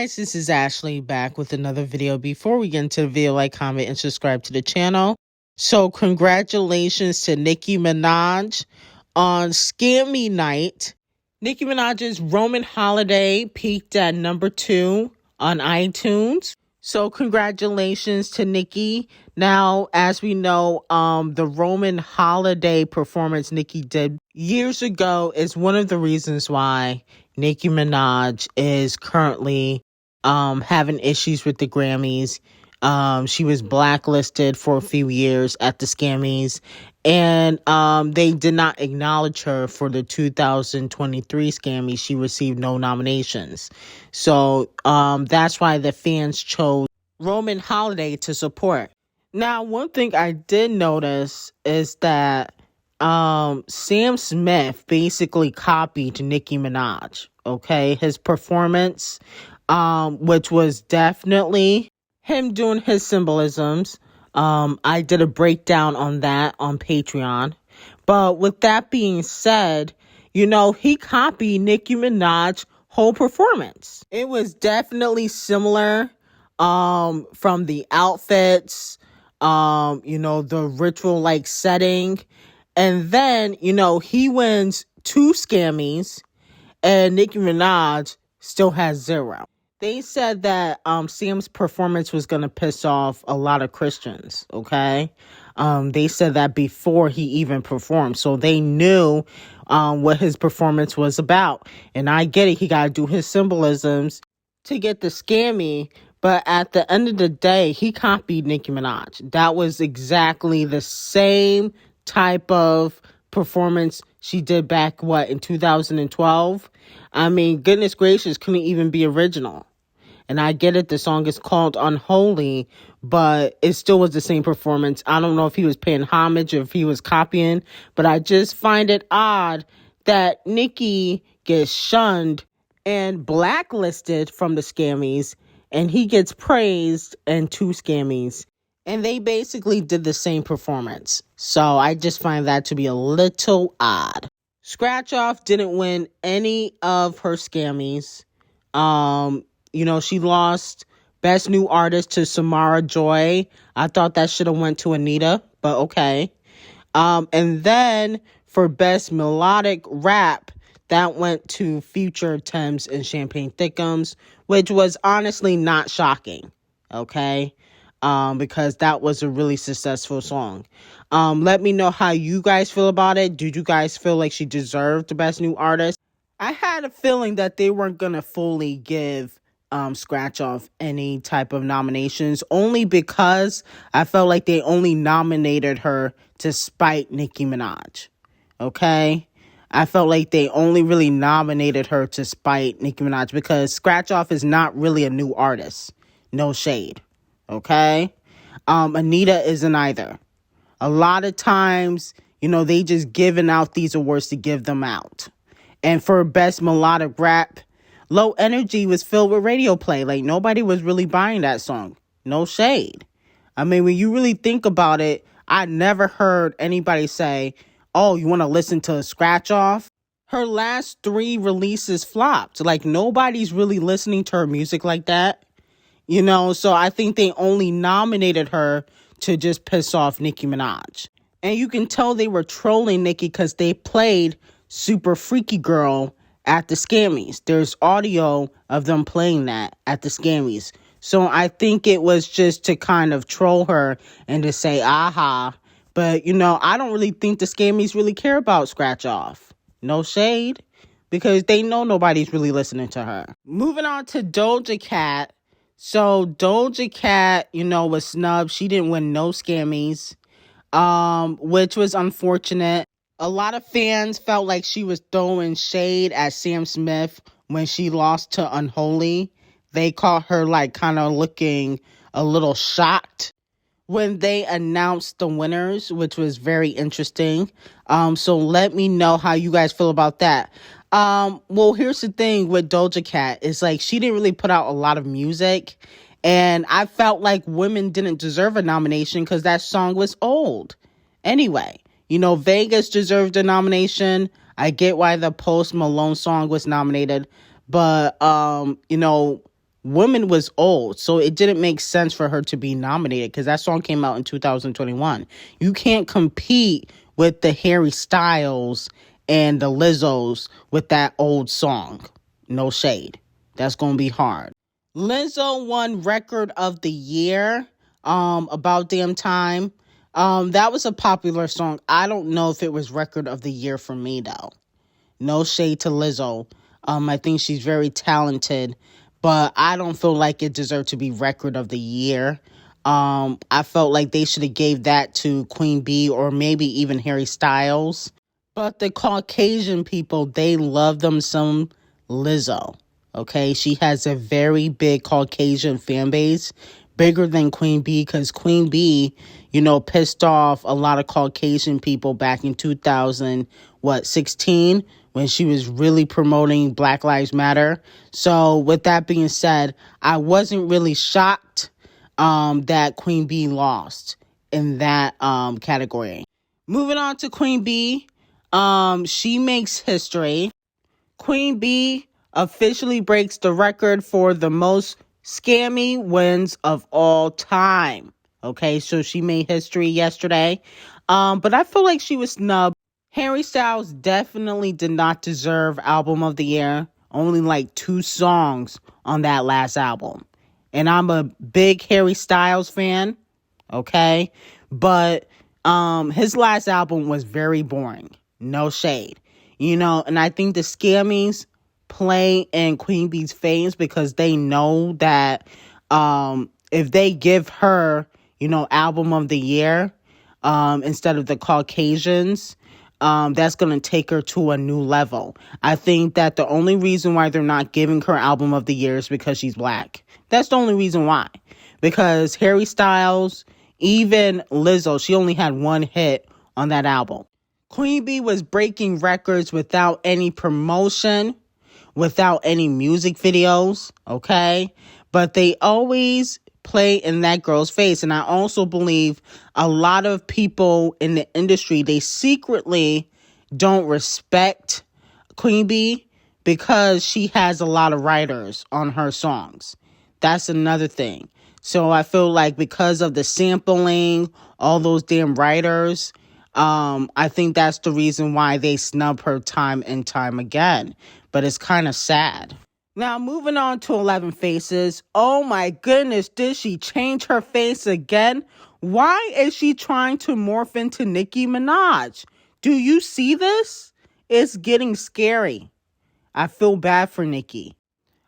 Guys, this is Ashley back with another video. Before we get into the video, like, comment, and subscribe to the channel. So congratulations to Nicki Minaj on Scammy Night. Nicki Minaj's Roman Holiday peaked at #2 on iTunes. So congratulations to Nicki. Now, as we know, the Roman Holiday performance Nicki did years ago is one of the reasons why Nicki Minaj is currently having issues with the Grammys. She was blacklisted for a few years at the Scammys, and they did not acknowledge her for the 2023 Scammys. She received no nominations. So that's why the fans chose Roman Holiday to support. Now, one thing I did notice is that Sam Smith basically copied Nicki Minaj, okay? His performance, which was definitely him doing his symbolisms. I did a breakdown on that on Patreon. But with that being said, he copied Nicki Minaj's whole performance. It was definitely similar, from the outfits, the ritual-like setting. And then, he wins 2 Scammys, and Nicki Minaj still has 0. They said that Sam's performance was going to piss off a lot of Christians, okay? They said that before he even performed. So they knew what his performance was about. And I get it. He got to do his symbolisms to get the Scammy. But at the end of the day, he copied Nicki Minaj. That was exactly the same type of performance she did back, in 2012? I mean, goodness gracious, couldn't even be original. And I get it, the song is called Unholy, but it still was the same performance. I don't know if he was paying homage or if he was copying, but I just find it odd that Nicki gets shunned and blacklisted from the Scammys, and he gets praised in 2 Scammys. And they basically did the same performance. So I just find that to be a little odd. Scratch Off didn't win any of her Scammys. She lost Best New Artist to Samara Joy. I thought that should have went to Anita, but okay. And then for Best Melodic Rap, that went to Future, Thames, and Champagne Thickums, which was honestly not shocking, okay? Because that was a really successful song. Let me know how you guys feel about it. Did you guys feel like she deserved the Best New Artist? I had a feeling that they weren't going to fully give Scratch Off any type of nominations, only because I felt like they only nominated her to spite Nicki Minaj, okay? I felt like they only really nominated her to spite Nicki Minaj because Scratch Off is not really a new artist. No shade, okay? Anita isn't either. A lot of times, they just giving out these awards to give them out. And for Best Melodic Rap, Low Energy was filled with radio play. Like, nobody was really buying that song. No shade. I mean, when you really think about it, I never heard anybody say, oh, you want to listen to Scratch Off? Her last 3 releases flopped. Like, nobody's really listening to her music like that. So I think they only nominated her to just piss off Nicki Minaj. And you can tell they were trolling Nicki because they played Super Freaky Girl at the Scammys. There's audio of them playing that at the Scammys. So I think it was just to kind of troll her and to say, aha. But, I don't really think the Scammys really care about Scratch Off. No shade. Because they know nobody's really listening to her. Moving on to D0JA Cat. So D0JA Cat, was snubbed. She didn't win no Scammys, which was unfortunate. A lot of fans felt like she was throwing shade at Sam Smith when she lost to Unholy. They caught her kind of looking a little shocked when they announced the winners, which was very interesting. So let me know how you guys feel about that. Well, here's the thing with D0JA Cat is she didn't really put out a lot of music, and I felt like women didn't deserve a nomination because that song was old. Anyway, Vegas deserved a nomination. I get why the Post Malone song was nominated, but Woman was old, so it didn't make sense for her to be nominated because that song came out in 2021. You can't compete with the Harry Styles and the Lizzos with that old song. No shade. That's going to be hard. Lizzo won Record of the Year, About Damn Time. That was a popular song. I don't know if it was Record of the Year for me, though. No shade to Lizzo. I think she's very talented, but I don't feel like it deserved to be Record of the Year. I felt like they should have gave that to Queen Bee or maybe even Harry Styles. But the Caucasian people, they love them some Lizzo. Okay, she has a very big Caucasian fan base, bigger than Queen Bee, because Queen Bee, pissed off a lot of Caucasian people back in 2016 when she was really promoting Black Lives Matter. So with that being said, I wasn't really shocked that Queen Bee lost in that category. Moving on to Queen Bee, she makes history. Queen Bee officially breaks the record for the most scammy wins of all time. Okay, so she made history yesterday. But I feel like she was snubbed. Harry Styles definitely did not deserve Album of the Year. Only like 2 songs on that last album. And I'm a big Harry Styles fan. Okay, but his last album was very boring. No shade. And I think the scammies play in Queen Bee's face because they know that if they give her, Album of the Year instead of the Caucasians, that's going to take her to a new level. I think that the only reason why they're not giving her Album of the Year is because she's black. That's the only reason why. Because Harry Styles, even Lizzo, she only had 1 hit on that album. Queen Bee was breaking records without any promotion, without any music videos, okay? But they always play in that girl's face. And I also believe a lot of people in the industry, they secretly don't respect Queen Bee because she has a lot of writers on her songs. That's another thing. So I feel like because of the sampling, all those damn writers, I think that's the reason why they snub her time and time again. But it's kind of sad. Now, moving on to 11 Faces. Oh my goodness, did she change her face again? Why is she trying to morph into Nicki Minaj? Do you see this? It's getting scary. I feel bad for Nicki.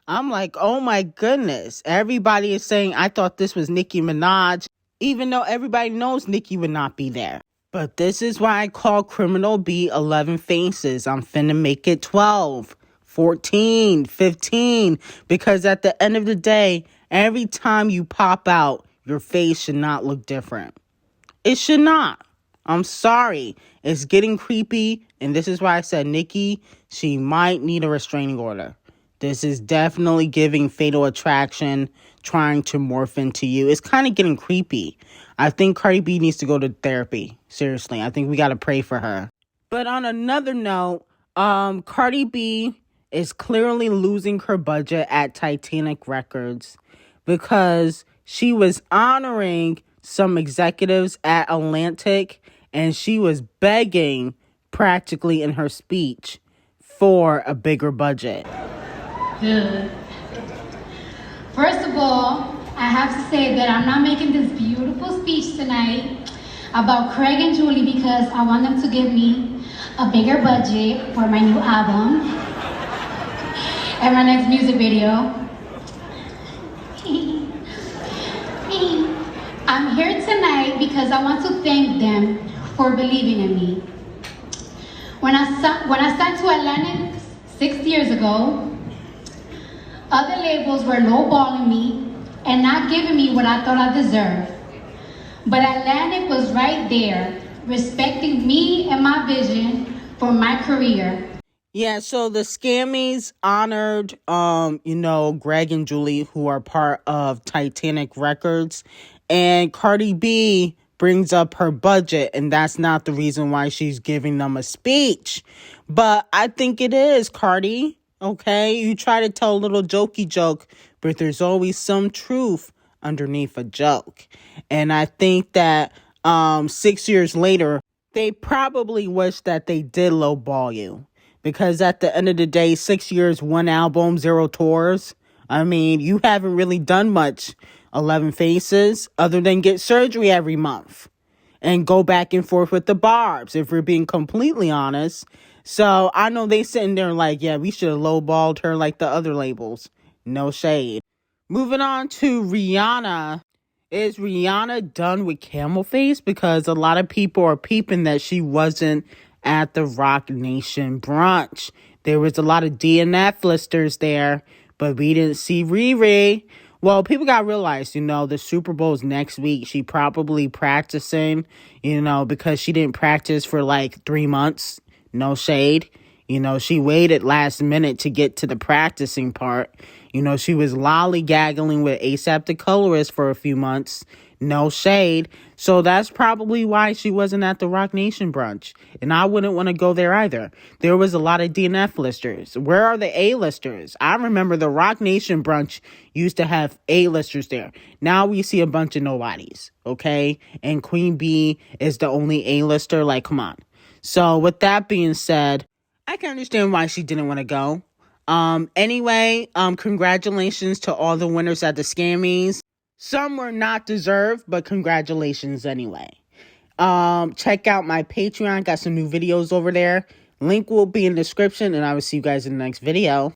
I'm like, oh my goodness. Everybody is saying, I thought this was Nicki Minaj, even though everybody knows Nicki would not be there. But this is why I call Criminal B 11 Faces. I'm finna make it 12, 14, 15. Because at the end of the day, every time you pop out, your face should not look different. It should not. I'm sorry. It's getting creepy. And this is why I said Nicki, she might need a restraining order. This is definitely giving Fatal Attraction, trying to morph into you. It's kind of getting creepy. I think Cardi B needs to go to therapy. Seriously, I think we got to pray for her. But on another note, Cardi B is clearly losing her budget at Titanic Records because she was honoring some executives at Atlantic and she was begging practically in her speech for a bigger budget. Good. First of all, I have to say that I'm not making this beautiful speech tonight about Craig and Julie because I want them to give me a bigger budget for my new album and my next music video. I'm here tonight because I want to thank them for believing in me. When I signed to Atlantic 6 years ago, other labels were lowballing me and not giving me what I thought I deserved. But Atlantic was right there, respecting me and my vision for my career. Yeah, so the Scammies honored, Greg and Julie, who are part of Titanic Records. And Cardi B brings up her budget, and that's not the reason why she's giving them a speech. But I think it is, Cardi. Okay, you try to tell a little jokey joke, but there's always some truth underneath a joke. And I think that 6 years later, they probably wish that they did lowball you. Because at the end of the day, 6 years, 1 album, 0 tours. I mean, you haven't really done much, 11 faces, other than get surgery every month and go back and forth with the barbs, if we're being completely honest. So I know they sitting there like, yeah, we should have lowballed her like the other labels. No shade. Moving on to Rehanna. Is Rehanna done with camel face? Because a lot of people are peeping that she wasn't at the Rock Nation brunch. There was a lot of DNF listers there, but we didn't see Riri. Well, people got to realize, the Super Bowl's next week. She probably practicing, because she didn't practice for like 3 months. No shade. She waited last minute to get to the practicing part. She was lollygaggling with A$AP the colorist for a few months. No shade. So that's probably why she wasn't at the Rock Nation brunch. And I wouldn't want to go there either. There was a lot of DNF listers. Where are the A-listers? I remember the Rock Nation brunch used to have A-listers there. Now we see a bunch of nobodies, okay? And Queen Bee is the only A-lister. Like, come on. So with that being said, I can understand why she didn't want to go. Anyway, congratulations to all the winners at the Scammies. Some were not deserved, but congratulations anyway. Check out my Patreon. Got some new videos over there. Link will be in the description, and I will see you guys in the next video.